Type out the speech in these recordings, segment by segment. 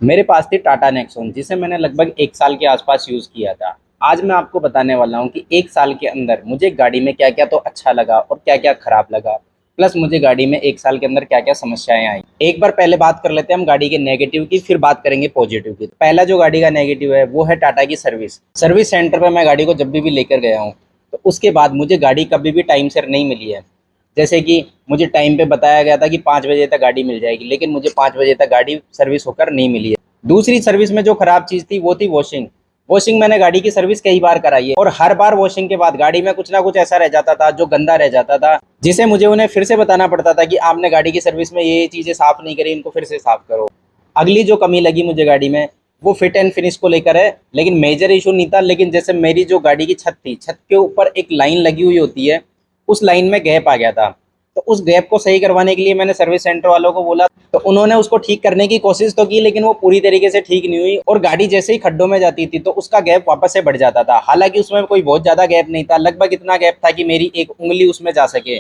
मेरे पास थी टाटा नेक्सॉन जिसे मैंने लगभग 1 साल के आसपास यूज़ किया था। आज मैं आपको बताने वाला हूँ कि 1 साल के अंदर मुझे गाड़ी में क्या-क्या तो अच्छा लगा और क्या-क्या खराब लगा। प्लस मुझे गाड़ी में 1 साल के अंदर क्या-क्या समस्याएँ आई। एक बार पहले बात कर लेते हैं हम गाड़ी के नेगेटिव की, फिर बात करेंगे पॉजिटिव की। पहला जो गाड़ी का नेगेटिव है वो है टाटा की सर्विस। सर्विस सेंटर पे मैं गाड़ी को जब भी लेकर गया हूँ, तो उसके बाद मुझे गाड़ी कभी भी टाइम से नहीं मिली है। जैसे कि मुझे टाइम पे बताया गया था कि 5 बजे तक गाड़ी मिल जाएगी, लेकिन मुझे 5 बजे तक गाड़ी सर्विस होकर नहीं मिली है। दूसरी सर्विस में जो खराब चीज़ थी वो थी वॉशिंग। वॉशिंग मैंने गाड़ी की सर्विस कई बार कराई है और हर बार वॉशिंग के बाद गाड़ी में कुछ ना कुछ ऐसा रह जाता था जो गंदा रह जाता था, जिसे मुझे उन्हें फिर से बताना पड़ता था कि आपने गाड़ी की सर्विस में ये चीज़ें साफ़ नहीं करी, इनको फिर से साफ़ करो। अगली जो कमी लगी मुझे गाड़ी में वो फिट एंड फिनिश को लेकर है, लेकिन मेजर इशू नहीं था। लेकिन जैसे मेरी जो गाड़ी की छत थी, छत के ऊपर एक लाइन लगी हुई होती है, उस लाइन में गैप आ गया था। तो उस गैप को सही करवाने के लिए मैंने सर्विस सेंटर वालों को बोला, तो उन्होंने उसको ठीक करने की कोशिश तो की, लेकिन वो पूरी तरीके से ठीक नहीं हुई और गाड़ी जैसे ही खड्डों में जाती थी तो उसका गैप वापस से बढ़ जाता था। हालांकि उसमें कोई बहुत ज़्यादा गैप नहीं था, लगभग इतना गैप था कि मेरी एक उंगली उसमें जा सके।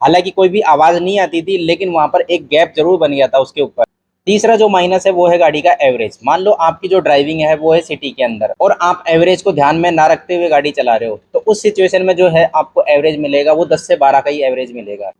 हालांकि कोई भी आवाज़ नहीं आती थी, लेकिन वहाँ पर एक गैप जरूर बन गया था उसके ऊपर। तीसरा जो माइनस है वो है गाड़ी का एवरेज। मान लो आपकी जो ड्राइविंग है वो है सिटी के अंदर और आप एवरेज को ध्यान में ना रखते हुए गाड़ी चला रहे हो, तो उस सिचुएशन में जो है आपको एवरेज मिलेगा वो 10 से 12 का ही एवरेज मिलेगा।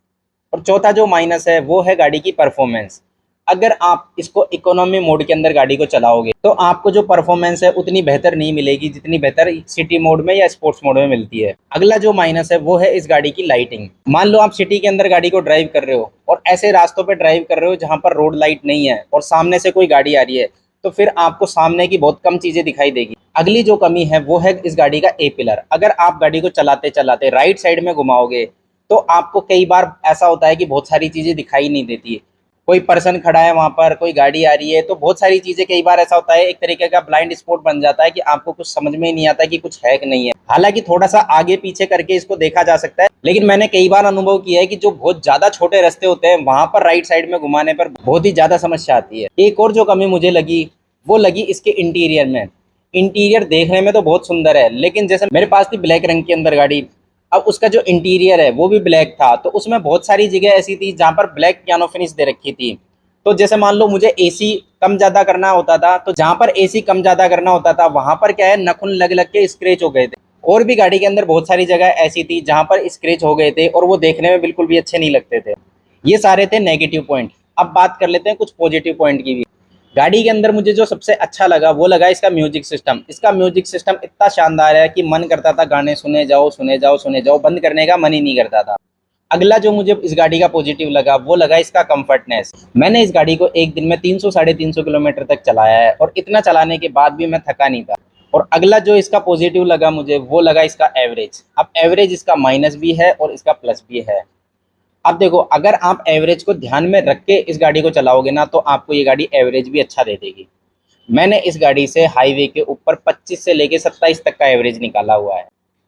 और चौथा जो माइनस है वो है गाड़ी की परफॉर्मेंस। अगर आप इसको इकोनॉमी मोड के अंदर गाड़ी को चलाओगे तो आपको जो परफॉर्मेंस है उतनी बेहतर नहीं मिलेगी जितनी बेहतर सिटी मोड में या स्पोर्ट्स मोड में मिलती है। अगला जो माइनस है वो है इस गाड़ी की लाइटिंग। मान लो आप सिटी के अंदर गाड़ी को ड्राइव कर रहे हो और ऐसे रास्तों पर ड्राइव कर रहे हो जहां पर रोड लाइट नहीं है और सामने से कोई गाड़ी आ रही है, तो फिर आपको सामने की बहुत कम चीजें दिखाई देगी। अगली जो कमी है वो है इस गाड़ी का ए पिलर। अगर आप गाड़ी को चलाते चलाते राइट साइड में घुमाओगे तो आपको कई बार ऐसा होता है कि बहुत सारी चीज़ें दिखाई नहीं देती है। कोई पर्सन खड़ा है वहाँ पर, कोई गाड़ी आ रही है, तो बहुत सारी चीज़ें कई बार ऐसा होता है, एक तरीके का ब्लाइंड स्पॉट बन जाता है कि आपको कुछ समझ में ही नहीं आता कि कुछ है कि नहीं है। हालांकि थोड़ा सा आगे पीछे करके इसको देखा जा सकता है, लेकिन मैंने कई बार अनुभव किया है कि जो बहुत ज़्यादा छोटे रास्ते होते हैं वहाँ पर राइट साइड में घुमाने पर बहुत ही ज़्यादा समस्या आती है। एक और जो कमी मुझे लगी वो लगी इसके इंटीरियर में। इंटीरियर देखने में तो बहुत सुंदर है, लेकिन जैसे मेरे पास थी ब्लैक रंग के अंदर गाड़ी, अब उसका जो इंटीरियर है वो भी ब्लैक था, तो उसमें बहुत सारी जगह ऐसी थी जहाँ पर ब्लैक पियानो फिनिश दे रखी थी। तो जैसे मान लो मुझे एसी कम ज्यादा करना होता था, तो जहाँ पर एसी कम ज्यादा करना होता था वहां पर क्या है, नखुन लग लग के स्क्रैच हो गए थे। और भी गाड़ी के अंदर बहुत सारी जगह ऐसी थी जहाँ पर स्क्रैच हो गए थे और वो देखने में बिल्कुल भी अच्छे नहीं लगते थे। ये सारे थे नेगेटिव पॉइंट। अब बात कर लेते हैं कुछ पॉजिटिव पॉइंट की भी। गाड़ी के अंदर मुझे जो सबसे अच्छा लगा वो लगा इसका म्यूजिक सिस्टम। इसका म्यूजिक सिस्टम इतना शानदार है कि मन करता था गाने सुने जाओ सुने जाओ सुने जाओ, बंद करने का मन ही नहीं करता था। अगला जो मुझे इस गाड़ी का पॉजिटिव लगा वो लगा इसका कंफर्टनेस। मैंने इस गाड़ी को एक दिन में 300 साढ़े 300 किलोमीटर तक चलाया है और इतना चलाने के बाद भी मैं थका नहीं था। और अगला जो इसका पॉजिटिव लगा मुझे वो लगा इसका एवरेज। अब एवरेज इसका माइनस भी है और इसका प्लस भी है। अब देखो, अगर आप एवरेज को ध्यान में रख के इस गाड़ी को चलाओगे ना तो आपको ये गाड़ी एवरेज भी अच्छा दे देगी। मैंने इस गाड़ी से हाईवे के ऊपर 25 से लेके 27 तक का एवरेज निकाला हुआ है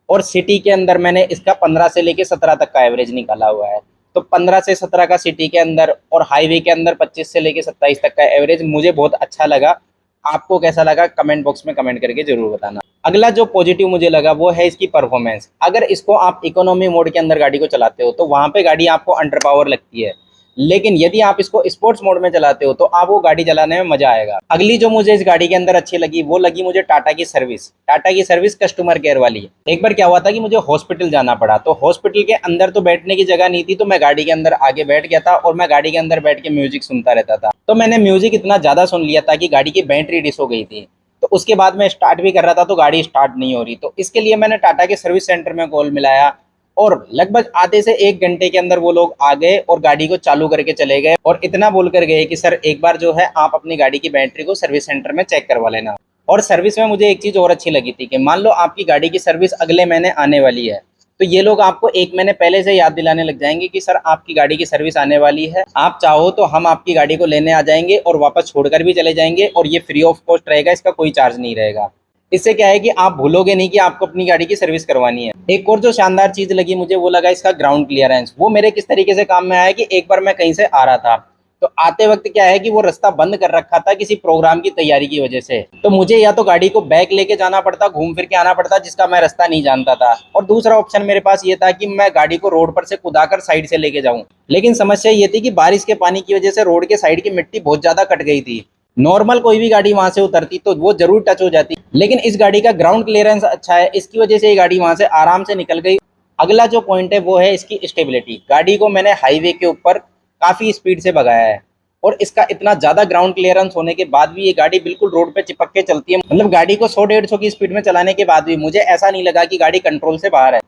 और सिटी के अंदर मैंने इसका 15 से लेके 17 तक का एवरेज निकाला हुआ है। तो 15 से 17 का सिटी के अंदर और हाईवे के अंदर 25 से लेके 27 तक का एवरेज मुझे बहुत अच्छा लगा। आपको कैसा लगा कमेंट बॉक्स में कमेंट करके जरूर बताना। अगला जो पॉजिटिव मुझे लगा वो है इसकी परफॉर्मेंस। अगर इसको आप इकोनॉमी मोड के अंदर गाड़ी को चलाते हो तो वहां पे गाड़ी आपको अंडर पावर लगती है, लेकिन यदि आप इसको स्पोर्ट्स मोड में चलाते हो तो आपको गाड़ी चलाने में मजा आएगा। अगली जो मुझे इस गाड़ी के अंदर अच्छी लगी वो लगी मुझे टाटा की सर्विस। टाटा की सर्विस कस्टमर केयर वाली। एक बार क्या हुआ था कि मुझे हॉस्पिटल जाना पड़ा, तो हॉस्पिटल के अंदर तो बैठने की जगह नहीं थी, तो मैं गाड़ी के अंदर आगे बैठ गया था और मैं गाड़ी के अंदर बैठ के म्यूजिक सुनता रहता था। तो मैंने म्यूजिक इतना ज्यादा सुन लिया था कि गाड़ी की बैटरी डिस हो गई थी। तो उसके बाद मैं स्टार्ट भी कर रहा था तो गाड़ी स्टार्ट नहीं हो रही, तो इसके लिए मैंने टाटा के सर्विस सेंटर में कॉल मिलाया और लगभग आधे से 1 घंटे के अंदर वो लोग आ गए और गाड़ी को चालू करके चले गए और इतना बोल कर गए कि सर एक बार जो है आप अपनी गाड़ी की बैटरी को सर्विस सेंटर में चेक करवा लेना। और सर्विस में मुझे एक चीज़ और अच्छी लगी थी कि मान लो आपकी गाड़ी की सर्विस अगले महीने आने वाली है, तो ये लोग आपको 1 महीने पहले से याद दिलाने लग जाएंगे कि सर आपकी गाड़ी की सर्विस आने वाली है, आप चाहो तो हम आपकी गाड़ी को लेने आ जाएंगे और वापस छोड़कर भी चले जाएंगे और ये फ्री ऑफ कॉस्ट रहेगा, इसका कोई चार्ज नहीं रहेगा। इससे क्या है कि आप भूलोगे नहीं कि आपको अपनी गाड़ी की सर्विस करवानी है। एक और जो शानदार चीज लगी मुझे वो लगा इसका ग्राउंड क्लियरेंस। वो मेरे किस तरीके से काम में आया कि एक बार मैं कहीं से आ रहा था, तो आते वक्त क्या है कि वो रास्ता बंद कर रखा था किसी प्रोग्राम की तैयारी की वजह से, तो मुझे या तो गाड़ी को बैक लेके जाना पड़ता, घूम फिर के आना पड़ता, जिसका मैं रास्ता नहीं जानता था, और दूसरा ऑप्शन मेरे पास ये था कि मैं गाड़ी को रोड पर से कुदाकर साइड से लेके जाऊं। लेकिन समस्या ये थी कि बारिश के पानी की वजह से रोड के साइड की मिट्टी बहुत ज्यादा कट गई थी नॉर्मल कोई भी गाड़ी वहां से उतरती तो वो जरूर टच हो जाती, लेकिन इस गाड़ी का ग्राउंड क्लियरेंस अच्छा है, इसकी वजह से ये गाड़ी वहां से आराम से निकल गई। अगला जो पॉइंट है वो है इसकी स्टेबिलिटी। गाड़ी को मैंने हाईवे के ऊपर काफी स्पीड से भगाया है और इसका इतना ज्यादा ग्राउंड क्लियरेंस होने के बाद भी ये गाड़ी बिल्कुल रोड पे चिपक के चलती है। मतलब गाड़ी को 100-150 की स्पीड में चलाने के बाद भी मुझे ऐसा नहीं लगा कि गाड़ी कंट्रोल से बाहर है।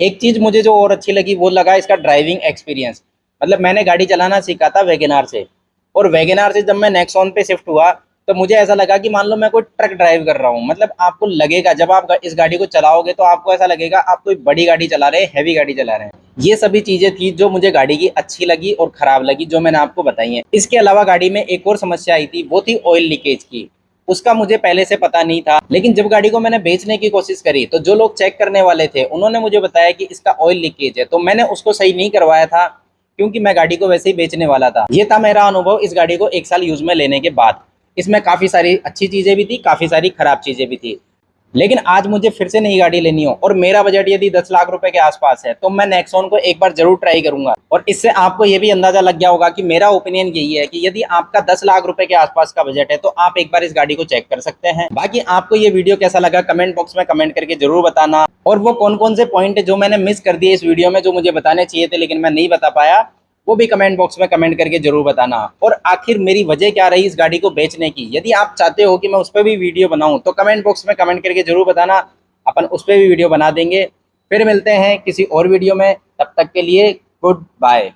एक चीज मुझे जो और अच्छी लगी वो लगा इसका ड्राइविंग एक्सपीरियंस। मतलब मैंने गाड़ी चलाना सीखा था वैगनार से, और वैगनार से जब मैं नेक्सॉन पे शिफ्ट हुआ तो मुझे ऐसा लगा कि मान लो मैं कोई ट्रक ड्राइव कर रहा हूँ। मतलब आपको लगेगा जब आप इस गाड़ी को चलाओगे तो आपको ऐसा लगेगा आप कोई बड़ी गाड़ी चला रहे हैं, हैवी गाड़ी चला रहे हैं। ये सभी चीजें थी जो मुझे गाड़ी की अच्छी लगी और खराब लगी, जो मैंने आपको बताई है। इसके अलावा गाड़ी में एक और समस्या आई थी, वो थी ऑयल लीकेज की। उसका मुझे पहले से पता नहीं था, लेकिन जब गाड़ी को मैंने बेचने की कोशिश करी तो जो लोग चेक करने वाले थे उन्होंने मुझे बताया कि इसका ऑयल लीकेज है। तो मैंने उसको सही नहीं करवाया था, क्योंकि मैं गाड़ी को वैसे ही बेचने वाला था। ये था मेरा अनुभव इस गाड़ी को 1 साल यूज में लेने के बाद। इसमें काफी सारी अच्छी चीजें भी थी, काफी सारी खराब चीजें भी थी। लेकिन आज मुझे फिर से नई गाड़ी लेनी हो और मेरा बजट यदि 10 लाख रुपए के आसपास है तो मैं नेक्सॉन को एक बार जरूर ट्राई करूंगा। और इससे आपको ये भी अंदाजा लग गया होगा कि मेरा ओपिनियन यही है कि यदि आपका 10 लाख रुपए के आसपास का बजट है तो आप एक बार इस गाड़ी को चेक कर सकते हैं। बाकी आपको ये वीडियो कैसा लगा कमेंट बॉक्स में कमेंट करके जरूर बताना, और वो कौन कौन से पॉइंट है जो मैंने मिस कर दिए इस वीडियो में, जो मुझे बताने चाहिए थे लेकिन मैं नहीं बता पाया, वो भी कमेंट बॉक्स में कमेंट करके जरूर बताना। और आखिर मेरी वजह क्या रही इस गाड़ी को बेचने की, यदि आप चाहते हो कि मैं उस पर भी वीडियो बनाऊं तो कमेंट बॉक्स में कमेंट करके जरूर बताना, अपन उस पर भी वीडियो बना देंगे। फिर मिलते हैं किसी और वीडियो में, तब तक के लिए गुड बाय।